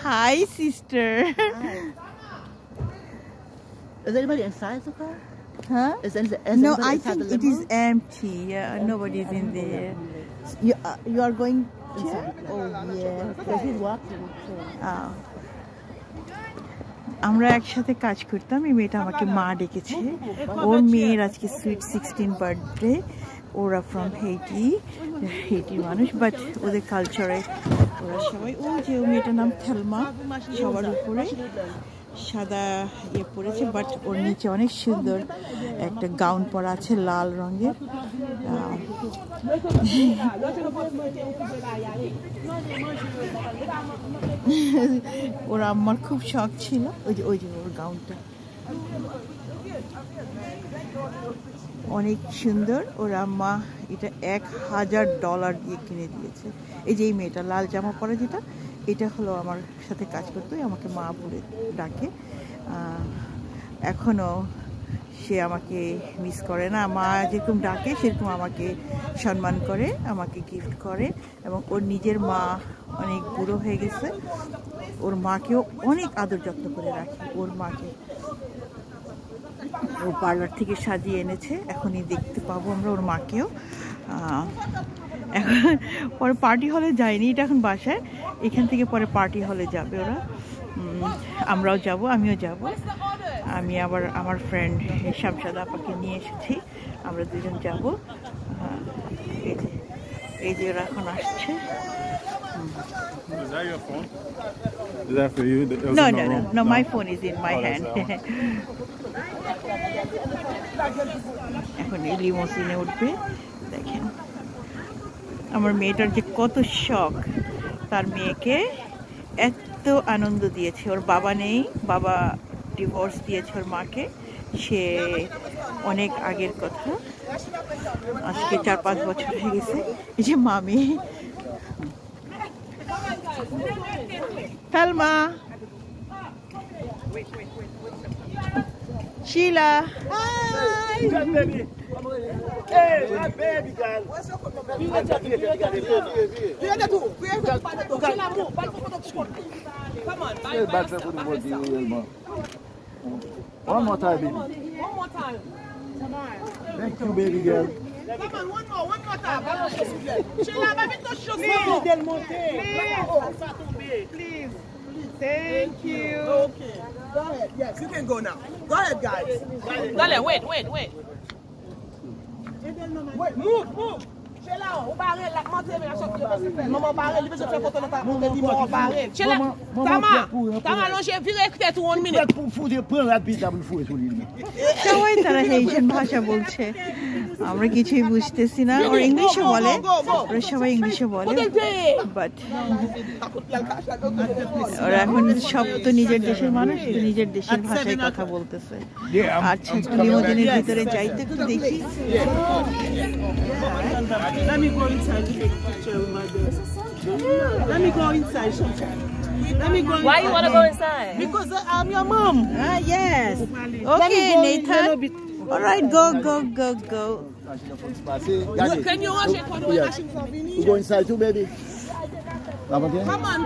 Hi, sister. Hi. Is anybody inside the car? Huh? No, I think it is empty. Yeah, nobody's in there. You are going to? Oh, yeah. Because he's walking. আমরা একসাথে কাজ করতাম। এই মেয়েটা আমাকে মা ডেকেছে। ওর মেয়ের আজকে সুইট 16 বার্থডে। ওরা ফ্রম হেইটি মানুষ, বাট ওদের কালচারে ওরা সবাই ওই যে মেয়েটার নাম থেলমা, সবার উপরে সাদা ইয়ে পরেছে, বাট ওর নিচে অনেক সুন্দর একটা গাউন পরা আছে লাল রঙের। ওর আম্মার খুব শখ ছিল ওই যে ওর গাউনটা অনেক সুন্দর। ওর আম্মা এটা $1000 দিয়ে কিনে দিয়েছে। এই যে এই মেয়েটা লাল জামা পরা যেটা, এটা হলো আমার সাথে কাজ করতো, আমাকে মা বলে ডাকে। এখনও সে আমাকে মিস করে না। মা যেরকম ডাকে সেরকম আমাকে সম্মান করে, আমাকে গিফট করে। এবং ওর নিজের মা অনেক বুড়ো হয়ে গেছে, ওর মাকেও অনেক আদর যত্ন করে রাখে। ওর মাকে ও পার্লার থেকে সাজিয়ে এনেছে, এখনই দেখতে পাবো আমরা ওর মাকেও। এখন পরে পার্টি হলে যায়নি, এটা এখন বাসায়। এখান থেকে পরে পার্টি হলে যাবে ওরা, আমরাও যাব, আমিও যাব। আমি আবার আমার ফ্রেন্ড শামশাদ আপাকে নিয়ে এসেছি, আমরা দুজন যাব। এই যে ওরা এখন আসছে। Is that your phone? Is that for you? No, my phone is in my hand. এখন এই লিমোসিনে উঠবে। দেখেন আমার মেয়েটার যে কত শখ, তার মেয়েকে এত আনন্দ দিয়েছে। ওর বাবা নেই, বাবা ডিভোর্স দিয়েছে ওর মাকে, সে অনেক আগের কথা, আজকে 4-5 বছর হয়ে গেছে। এই যে মামি Thelma, Sheila. Hi. Hey, my baby girl. Come on, one more time, baby. One more time. Thank you, baby girl. Come on, one more time. Sheila, baby, touch your Please. Thank you. Okay. Go ahead. Yes, you can go now. Go ahead, guys. Dale, wait. Wait, move. Sheila, on barre la monter mais maman barre, il veut se faire photo là pas monter dit maman barre. Sheila, Tama longe vire peut-être 1 minute. Pour foutre prendre la bite à vous foutre sur l'île. সবাই তারা হেইশন ভাষা বলছে, আমরা কিছুই বুঝতেছি না। ওর ইংলিশে বলে, ওরা সবাই ইংলিশে বলে, বাট ওরা এখন সব তো নিজের দেশের মানুষ, নিজের দেশের ভাষায় কথা বলতেছে। আচ্ছা, লিমোজিনের ভিতরে যাইতে একটু দেখি। Let me go inside to take a picture with my daughter. Let me go inside. Why you want to go inside? Because I'm your mom. Yes. Okay, Nathan. All right, go. Can you wash it? Yes. You go inside too, baby. Come on.